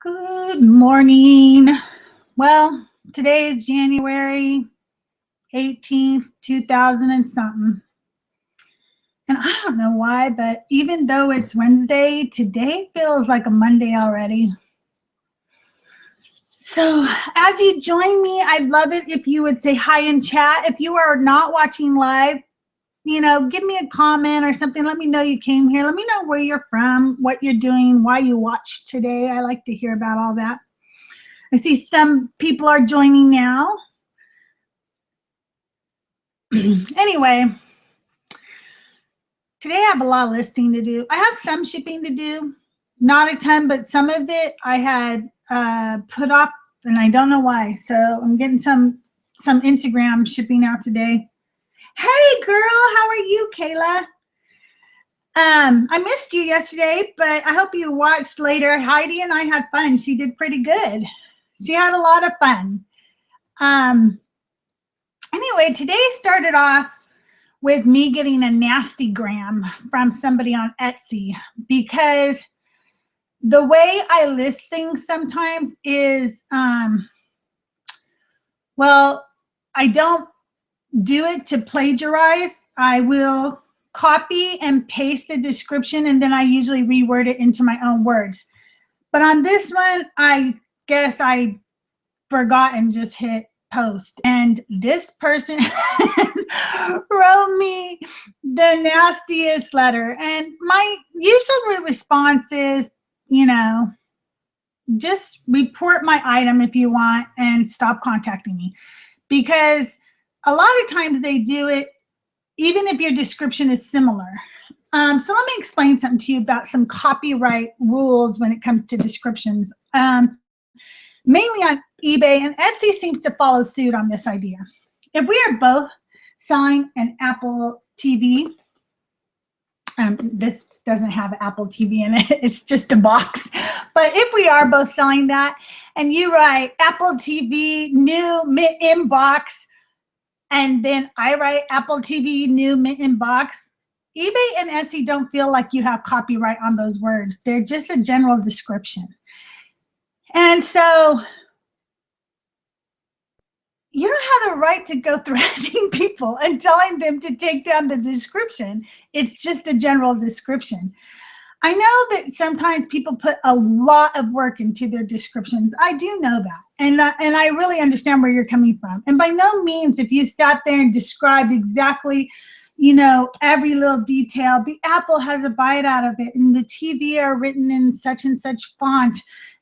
Good morning. Well, today is January 18th, 2000 and something. And I don't know why, but even though it's Wednesday, today feels like a Monday already. So as you join me, I'd love it if you would say hi in chat. If you are not watching live, give me a comment or something. Let me know you came here. Let me know where you're from, what you're doing, why you watched today. I like to hear about all that. I see some people are joining now. Anyway, today I have a lot of listing to do. I have some shipping to do, not a ton, but some of it I had put off, and I don't know why. So I'm getting some Instagram shipping out today. Hey girl, how are you, Kayla? I missed you yesterday, but I hope you watched later. Heidi and I had fun. She did pretty good. She had a lot of fun. Anyway, today started off with me getting a nasty gram from somebody on Etsy, because the way I list things sometimes is, well, I don't do it to plagiarize. I will copy and paste a description, and then I usually reword it into my own words. But on this one, I guess I forgot and just hit post, and this person wrote me the nastiest letter. And my usual response is, just report my item if you want and stop contacting me, because a lot of times they do it even if your description is similar. So let me explain something to you about some copyright rules when it comes to descriptions. Mainly on eBay, and Etsy seems to follow suit on this idea. If we are both selling an Apple TV, this doesn't have Apple TV in it, it's just a box. But if we are both selling that, and you write Apple TV new mint inbox, and then I write Apple TV new mint inbox, eBay and Etsy don't feel like you have copyright on those words. They're just a general description. And so you don't have the right to go threatening people and telling them to take down the description. It's just a general description. I know that sometimes people put a lot of work into their descriptions. I do know that. And I really understand where you're coming from. And by no means, if you sat there and described exactly, every little detail, the apple has a bite out of it, and the TV are written in such and such font,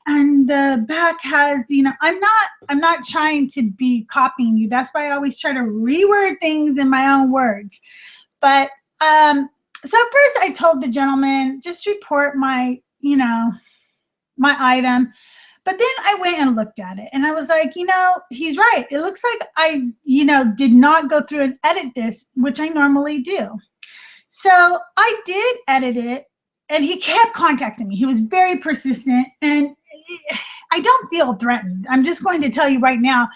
and the back has, I'm not trying to be copying you. That's why I always try to reword things in my own words. But so first I told the gentleman, just report my, my item. But then I went and looked at it, and I was like, he's right. It looks like I, did not go through and edit this, which I normally do. So I did edit it, and he kept contacting me. He was very persistent, and I don't feel threatened. I'm just going to tell you right now,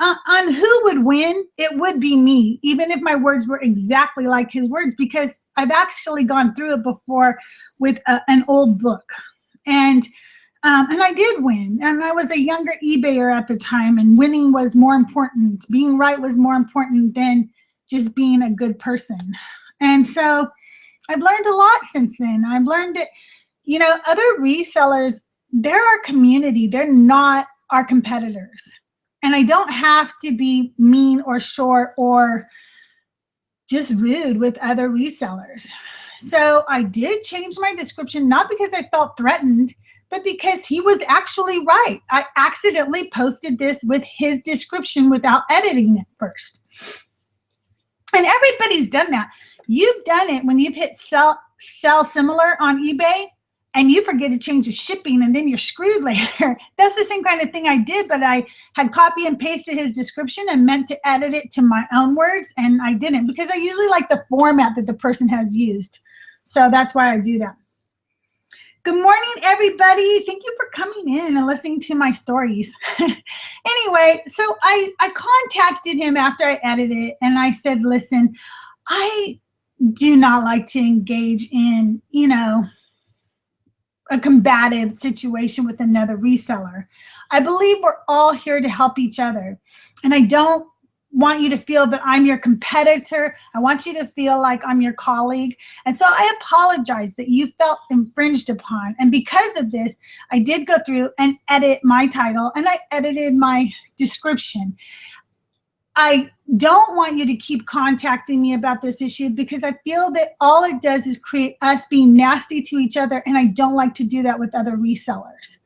on who would win, it would be me, even if my words were exactly like his words, because I've actually gone through it before with an old book. And I did win. And I was a younger eBayer at the time, and winning was more important. Being right was more important than just being a good person. And so I've learned a lot since then. I've learned that, other resellers, they're our community. They're not our competitors. And I don't have to be mean or short or just rude with other resellers. So I did change my description, not because I felt threatened, but because he was actually right. I accidentally posted this with his description without editing it first. And everybody's done that. You've done it when you've hit sell similar on eBay, and you forget to change the shipping, and then you're screwed later. That's the same kind of thing I did, but I had copy and pasted his description and meant to edit it to my own words, and I didn't, because I usually like the format that the person has used. So that's why I do that. Good morning, everybody. Thank you for coming in and listening to my stories. Anyway, so I contacted him after I edited it, and I said, listen, I do not like to engage in, a combative situation with another reseller. I believe we're all here to help each other. And I don't want you to feel that I'm your competitor. I want you to feel like I'm your colleague. And so I apologize that you felt infringed upon. And because of this, I did go through and edit my title, and I edited my description. I don't want you to keep contacting me about this issue, because I feel that all it does is create us being nasty to each other, and I don't like to do that with other resellers.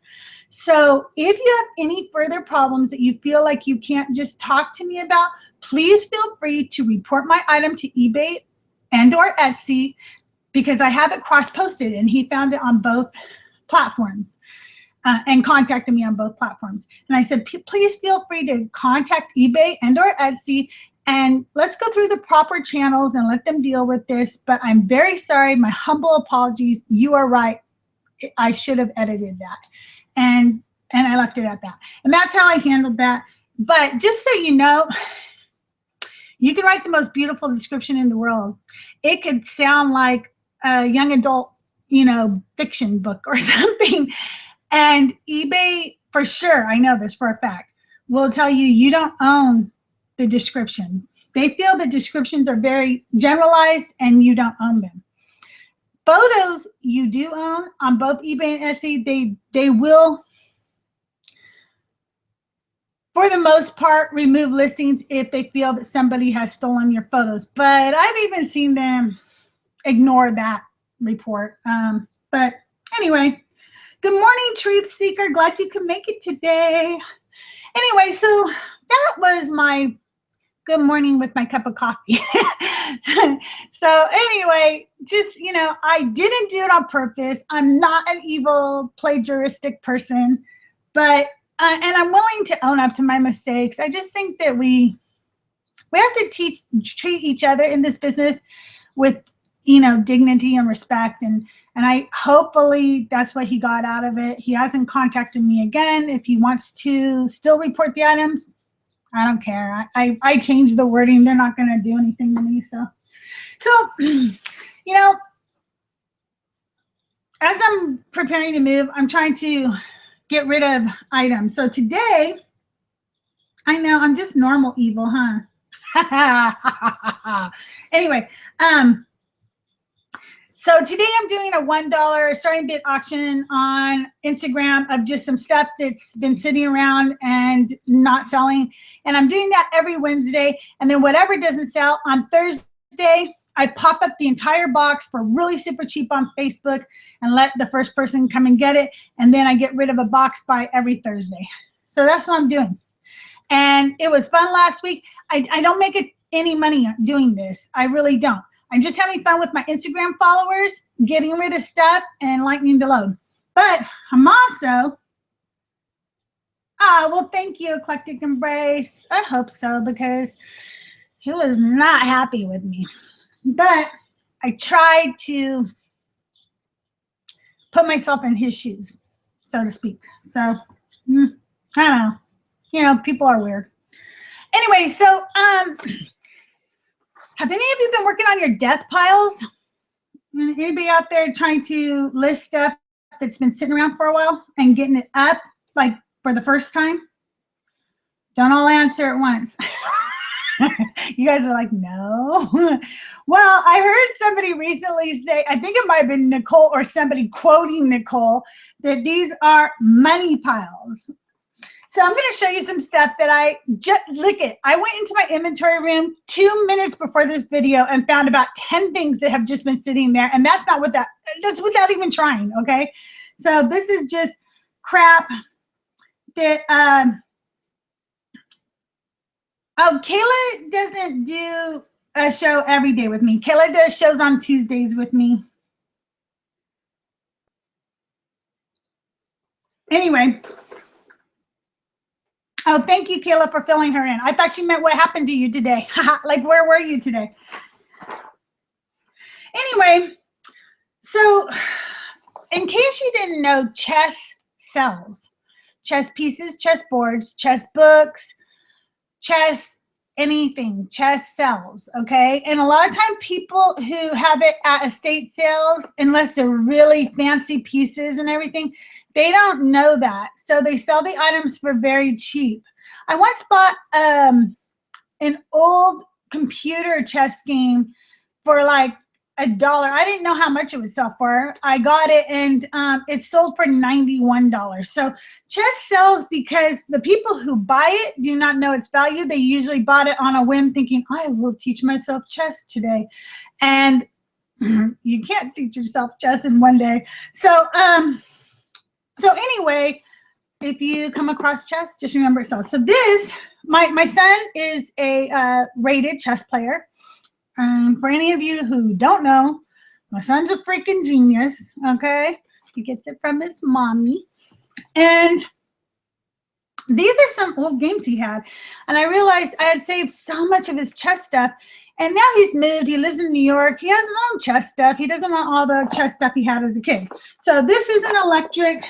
So if you have any further problems that you feel like you can't just talk to me about, please feel free to report my item to eBay and or Etsy, because I have it cross-posted, and he found it on both platforms. And contacted me on both platforms. And I said, please feel free to contact eBay and or Etsy, and let's go through the proper channels and let them deal with this. But I'm very sorry. My humble apologies. You are right. I should have edited that. And I left it at that. And that's how I handled that. But just so you know, you can write the most beautiful description in the world. It could sound like a young adult, fiction book or something. And eBay, for sure, I know this for a fact, will tell you you don't own the description. They feel the descriptions are very generalized and you don't own them. Photos you do own on both eBay and Etsy. They will, for the most part, remove listings if they feel that somebody has stolen your photos. But I've even seen them ignore that report. But anyway. Good morning, Truth Seeker. Glad you could make it today. Anyway, so that was my good morning with my cup of coffee. So anyway, just, I didn't do it on purpose. I'm not an evil plagiaristic person, but, and I'm willing to own up to my mistakes. I just think that we have to treat each other in this business with dignity and respect. And I hopefully that's what he got out of it. He hasn't contacted me again. If he wants to still report the items, I don't care. I changed the wording. They're not going to do anything to me. So, as I'm preparing to move, I'm trying to get rid of items. So today, I know I'm just normal evil, huh? Anyway, so today I'm doing a $1 starting bid auction on Instagram of just some stuff that's been sitting around and not selling. And I'm doing that every Wednesday. And then whatever doesn't sell on Thursday, I pop up the entire box for really super cheap on Facebook and let the first person come and get it. And then I get rid of a box by every Thursday. So that's what I'm doing. And it was fun last week. I don't make any money doing this. I really don't. I'm just having fun with my Instagram followers, getting rid of stuff and lightening the load. But I'm also, well, thank you, Eclectic Embrace. I hope so, because he was not happy with me. But I tried to put myself in his shoes, so to speak. So, I don't know. People are weird. Anyway, so, have any of you been working on your death piles? Anybody out there trying to list stuff that's been sitting around for a while and getting it up, like for the first time? Don't all answer at once. You guys are like, no. Well, I heard somebody recently say, I think it might have been Nicole or somebody quoting Nicole, that these are money piles. So I'm going to show you some stuff that I just look at. I went into my inventory room 2 minutes before this video and found about 10 things that have just been sitting there. And that's without even trying. Okay. So this is just crap that, Kayla doesn't do a show every day with me. Kayla does shows on Tuesdays with me. Anyway. Oh, thank you, Kayla, for filling her in. I thought she meant what happened to you today. Like, where were you today? Anyway, so in case you didn't know, chess sells. Chess pieces, chess boards, chess books, chess anything, chess sells, okay? And a lot of time people who have it at estate sales, unless they're really fancy pieces and everything, they don't know that. So they sell the items for very cheap. I once bought an old computer chess game for like $1. I didn't know how much it would sell for. I got it and it sold for $91. So chess sells because the people who buy it do not know its value. They usually bought it on a whim thinking, I will teach myself chess today. And you can't teach yourself chess in one day. So, so anyway, if you come across chess, just remember it sells. So this, my son is a rated chess player. For any of you who don't know, my son's a freaking genius, okay? He gets it from his mommy. And these are some old games he had. And I realized I had saved so much of his chess stuff. And now he's moved. He lives in New York. He has his own chess stuff. He doesn't want all the chess stuff he had as a kid. So this is an electric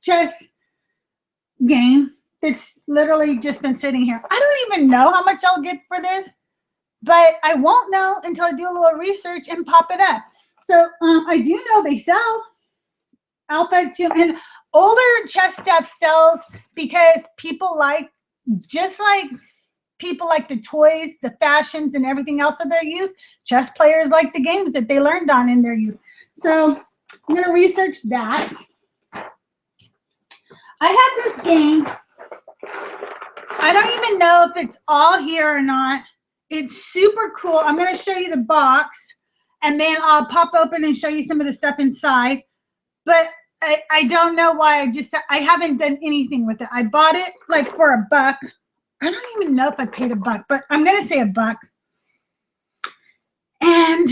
chess game. It's literally just been sitting here. I don't even know how much I'll get for this, but I won't know until I do a little research and pop it up. So I do know they sell outside too, and older chess stuff sells because people like, just like people like the toys, the fashions, and everything else of their youth, chess players like the games that they learned on in their youth. So I'm going to research that. I had this game. I don't even know if it's all here or not. It's super cool. I'm going to show you the box, and then I'll pop open and show you some of the stuff inside. But I don't know why I haven't done anything with it. I bought it like for $1. I don't even know if I paid $1, but I'm going to say $1. And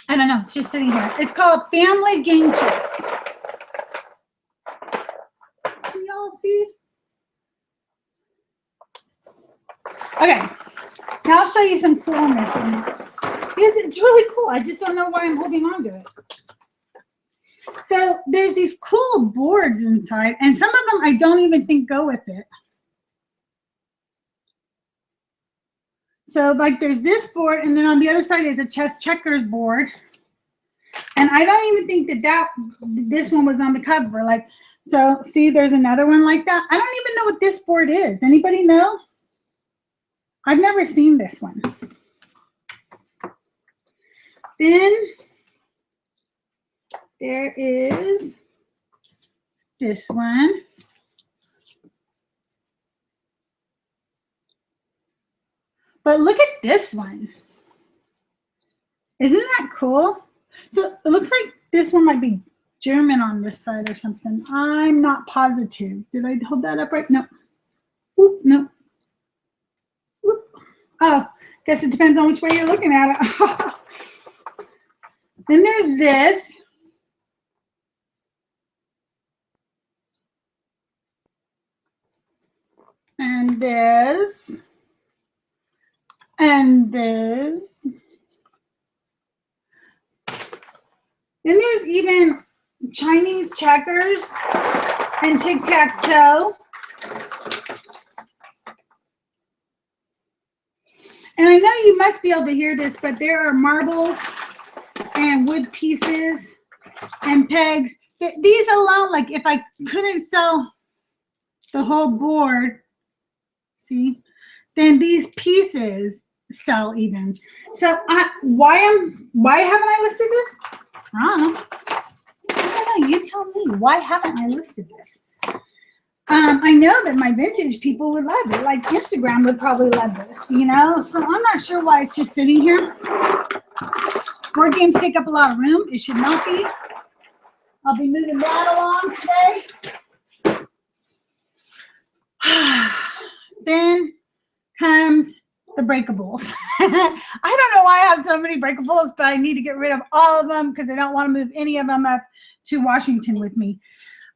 I don't know. It's just sitting here. It's called Family Game Chest. Can y'all see? Okay, now I'll show you some coolness in it. Because it's really cool. I just don't know why I'm holding on to it. So there's these cool boards inside, and some of them I don't even think go with it. So like there's this board, and then on the other side is a chess checkers board. And I don't even think that this one was on the cover. Like, so see, there's another one like that. I don't even know what this board is. Anybody know? I've never seen this one. Then there is this one. But look at this one. Isn't that cool? So it looks like this one might be German on this side or something. I'm not positive. Did I hold that up right? No. Oop, no. Oop. Oh, guess it depends on which way you're looking at it. Then there's this. And this. And this. Then there's even Chinese checkers and tic-tac-toe. And I know you must be able to hear this, but there are marbles and wood pieces and pegs. These alone, like if I couldn't sell the whole board, see, then these pieces sell even. So why haven't I listed this? I don't know. You tell me. Why haven't I listed this? I know that my vintage people would love it. Like Instagram would probably love this, you know? So I'm not sure why it's just sitting here. Board games take up a lot of room. It should not be. I'll be moving that along today. Then comes the breakables. I don't know why I have so many breakables, but I need to get rid of all of them because I don't want to move any of them up to Washington with me.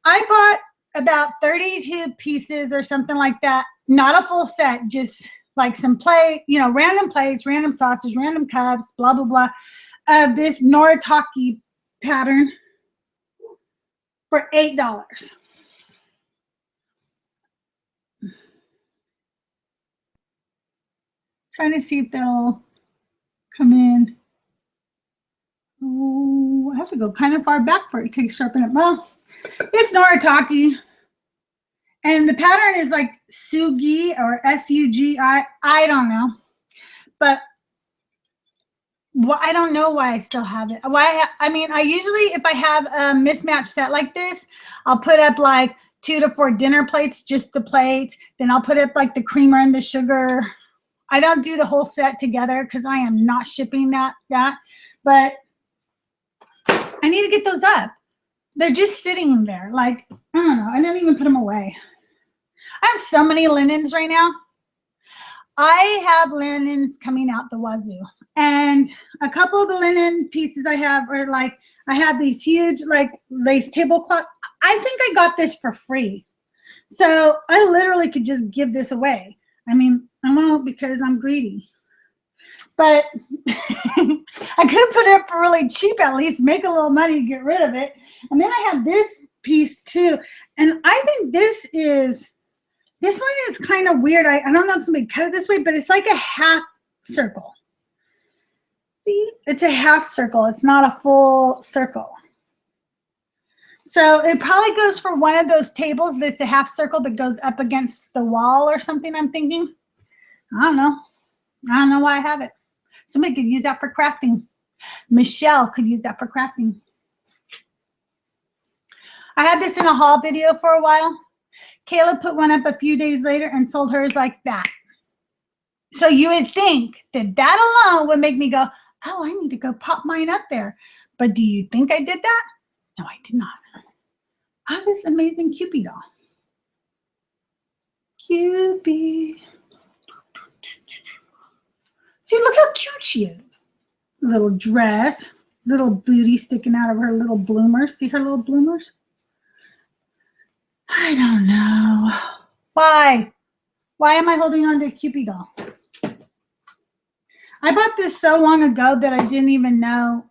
I bought about 32 pieces or something like that. Not a full set, just like some play, you know, random plates, random saucers, random cups, blah, blah, blah, of this Noritake pattern for $8. Trying to see if they'll come in. Oh, I have to go kind of far back for it to sharpen it. Well, it's Noritake. And the pattern is like Sugi or S-U-G-I. I don't know. But I don't know why I still have it. I mean, I usually, if I have a mismatched set like this, I'll put up like 2 to 4 dinner plates, just the plates. Then I'll put up like the creamer and the sugar. I don't do the whole set together because I am not shipping that. But I need to get those up. They're just sitting there. Like, I don't know. I didn't even put them away. I have so many linens right now. I have linens coming out the wazoo. And a couple of the linen pieces I have are like, I have these huge like lace tablecloth. I think I got this for free. So I literally could just give this away. I mean, I won't because I'm greedy. But I could put it up for really cheap, at least make a little money to get rid of it. And then I have this piece too. And I think this one is kind of weird. I don't know if somebody cut it this way, but it's like a half circle. See, it's a half circle. It's not a full circle. So it probably goes for one of those tables that's a half circle that goes up against the wall or something, I'm thinking. I don't know. I don't know why I have it. Somebody could use that for crafting. Michelle could use that for crafting. I had this in a haul video for a while. Kayla put one up a few days later and sold hers like that. So you would think that that alone would make me go, oh, I need to go pop mine up there. But do you think I did that? No, I did not. I have this amazing Cupid doll. Cupid. See, look how cute she is. Little dress, little booty sticking out of her little bloomers. See her little bloomers? I don't know. Why? Why am I holding on to a Cupid doll? I bought this so long ago that I didn't even know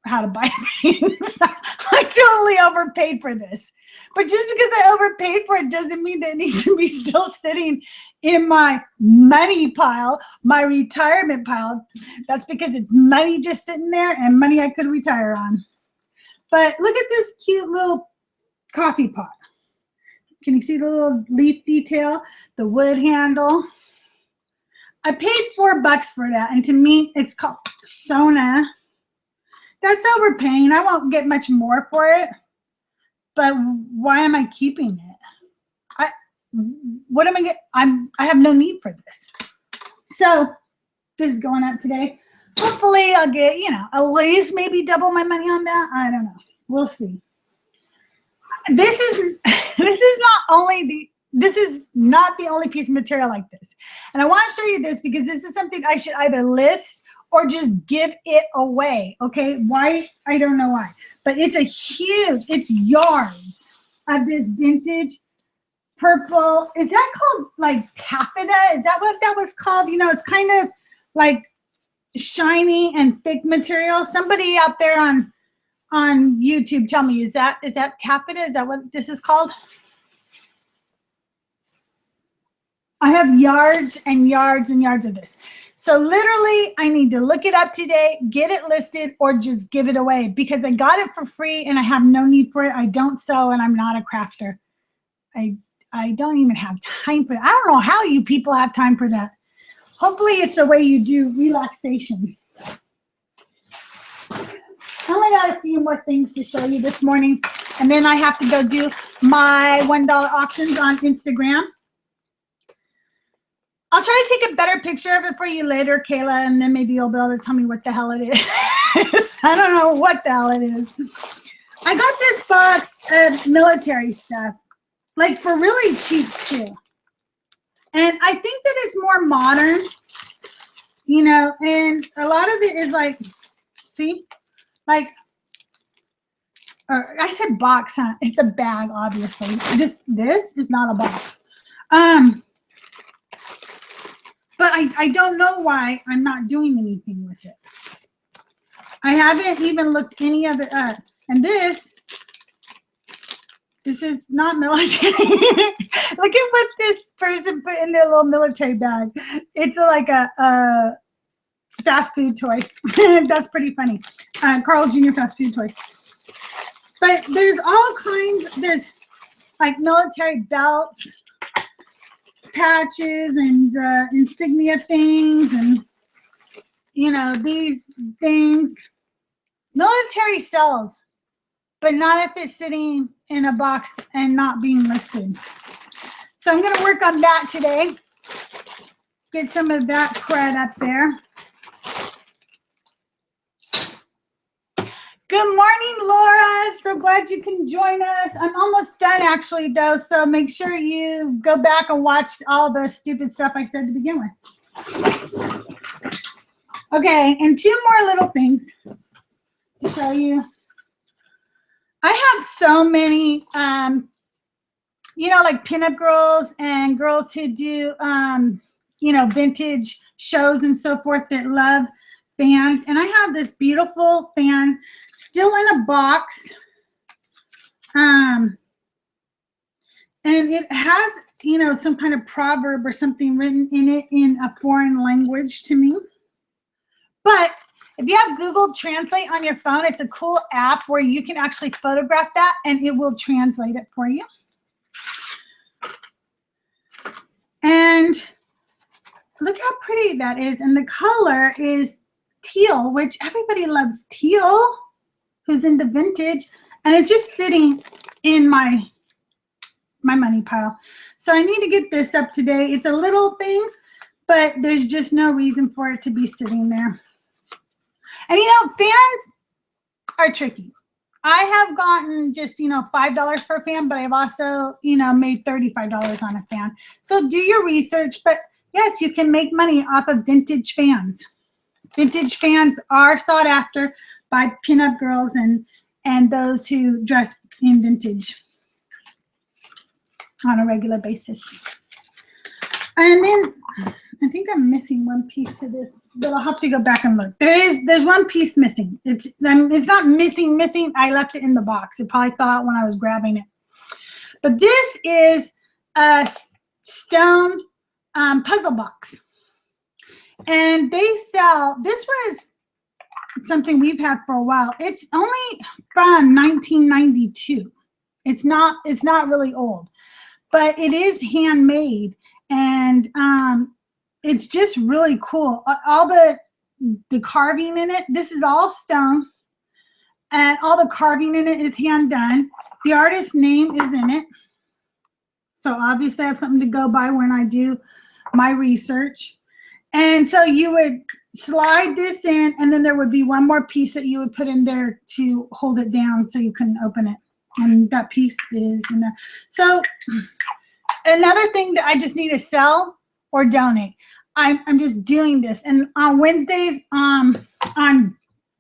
how to buy things. I totally overpaid for this. But just because I overpaid for it doesn't mean that it needs to be still sitting in my money pile, my retirement pile. That's because it's money just sitting there and money I could retire on. But look at this cute little coffee pot. Can you see the little leaf detail, the wood handle? I paid $4 for that, and to me, it's called Sona. That's overpaying. I won't get much more for it, but why am I keeping it? What am I getting? I have no need for this. So this is going up today. Hopefully, I'll get at least maybe double my money on that. I don't know. We'll see. This is not the only piece of material like this. And I want to show you this because this is something I should either list or just give it away. Okay, why? I don't know why. But it's it's yards of this vintage purple. Is that called like taffeta? Is that what that was called? It's kind of like shiny and thick material. Somebody out there on YouTube, tell me, is that taffeta? Is that what this is called? I have yards and yards and yards of this. So literally, I need to look it up today, get it listed, or just give it away because I got it for free and I have no need for it. I don't sew and I'm not a crafter. I don't even have time for that. I don't know how you people have time for that. Hopefully it's the way you do relaxation. I only got a few more things to show you this morning, and then I have to go do my $1 auctions on Instagram. I'll try to take a better picture of it for you later, Kayla, and then maybe you'll be able to tell me what the hell it is. I don't know what the hell it is. I got this box of military stuff, like for really cheap too. And I think that it's more modern, and a lot of it is like, see? Like, or I said box, huh? It's a bag, obviously. This is not a box. But I don't know why I'm not doing anything with it. I haven't even looked any of it up. And this This is not military. Look at what this person put in their little military bag. It's like a fast food toy. That's pretty funny. Carl Jr. fast food toy. But there's all kinds. There's like military belts, patches, and insignia things, and these things. Military sells, but not if it's sitting in a box and not being listed. So I'm going to work on that today. Get some of that cred up there. Good morning, Laura. So glad you can join us. I'm almost done actually though, so make sure you go back and watch all the stupid stuff I said to begin with. Okay, and two more little things to show you. I have so many, like pinup girls and girls who do, vintage shows and so forth that love fans. And I have this beautiful fan still in a box. And it has, some kind of proverb or something written in it in a foreign language to me. But if you have Google Translate on your phone, it's a cool app where you can actually photograph that and it will translate it for you. And look how pretty that is. And the color is teal, which everybody loves teal who's into vintage. And it's just sitting in my money pile. So I need to get this up today. It's a little thing, but there's just no reason for it to be sitting there. And fans are tricky. I have gotten just, $5 for a fan, but I've also, made $35 on a fan. So do your research, but yes, you can make money off of vintage fans. Vintage fans are sought after by pinup girls and those who dress in vintage on a regular basis. And then I think I'm missing one piece of this, but I'll have to go back and look. There's one piece missing. It's not missing. I left it in the box. It probably fell out when I was grabbing it. But this is a stone puzzle box. And they sell, this was something we've had for a while. It's only from 1992. It's not really old, but it is handmade. And it's just really cool. All the carving in it, this is all stone, and all the carving in it is hand done. The artist's name is in it. So obviously I have something to go by when I do my research. And so you would slide this in, and then there would be one more piece that you would put in there to hold it down so you couldn't open it. And that piece is in there. So another thing that I just need to sell or donate. I'm just doing this. And on Wednesdays on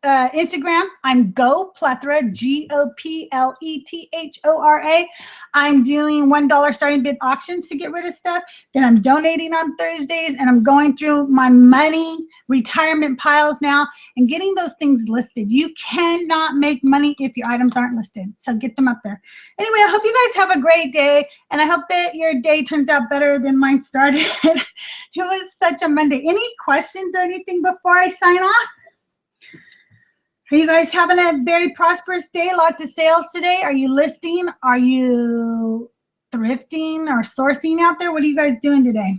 Instagram, I'm Go Plethora, GOPLETHORA. I'm doing $1 starting bid auctions to get rid of stuff. Then I'm donating on Thursdays, and I'm going through my money retirement piles now and getting those things listed. You cannot make money if your items aren't listed. So get them up there. Anyway, I hope you guys have a great day, and I hope that your day turns out better than mine started. It was such a Monday. Any questions or anything before I sign off? Are you guys having a very prosperous day? Lots of sales today? Are you listing? Are you thrifting or sourcing out there? What are you guys doing today?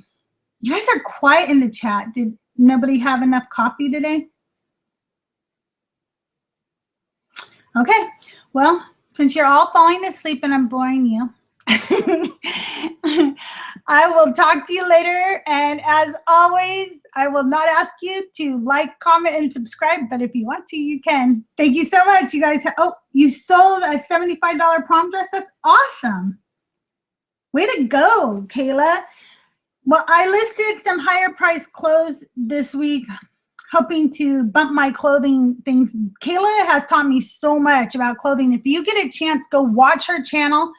You guys are quiet in the chat. Did nobody have enough coffee today? Okay. Well, since you're all falling asleep and I'm boring you, I will talk to you later. And as always, I will not ask you to like, comment, and subscribe, but if you want to, you can. Thank you so much. You guys, you sold a $75 prom dress. That's awesome. Way to go, Kayla. Well, I listed some higher price clothes this week, hoping to bump my clothing things. Kayla has taught me so much about clothing. If you get a chance, go watch her channel.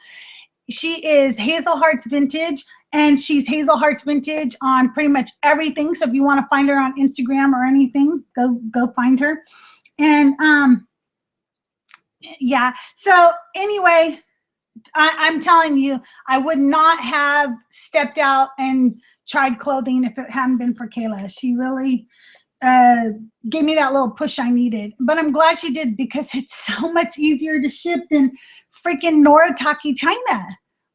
She is Hazel Hearts Vintage, and she's Hazel Hearts Vintage on pretty much everything. So if you want to find her on Instagram or anything, go find her. And yeah, so anyway, I'm telling you, I would not have stepped out and tried clothing if it hadn't been for Kayla. She really gave me that little push I needed. But I'm glad she did, because it's so much easier to ship than freaking Noritake, China.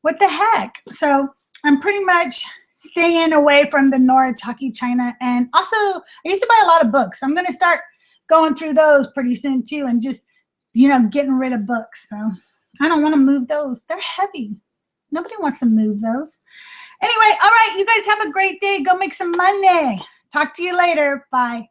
What the heck? So I'm pretty much staying away from the Noritake, China. And also, I used to buy a lot of books. I'm going to start going through those pretty soon too, and just, you know, getting rid of books. So I don't want to move those. They're heavy. Nobody wants to move those. Anyway, all right, you guys have a great day. Go make some money. Talk to you later. Bye.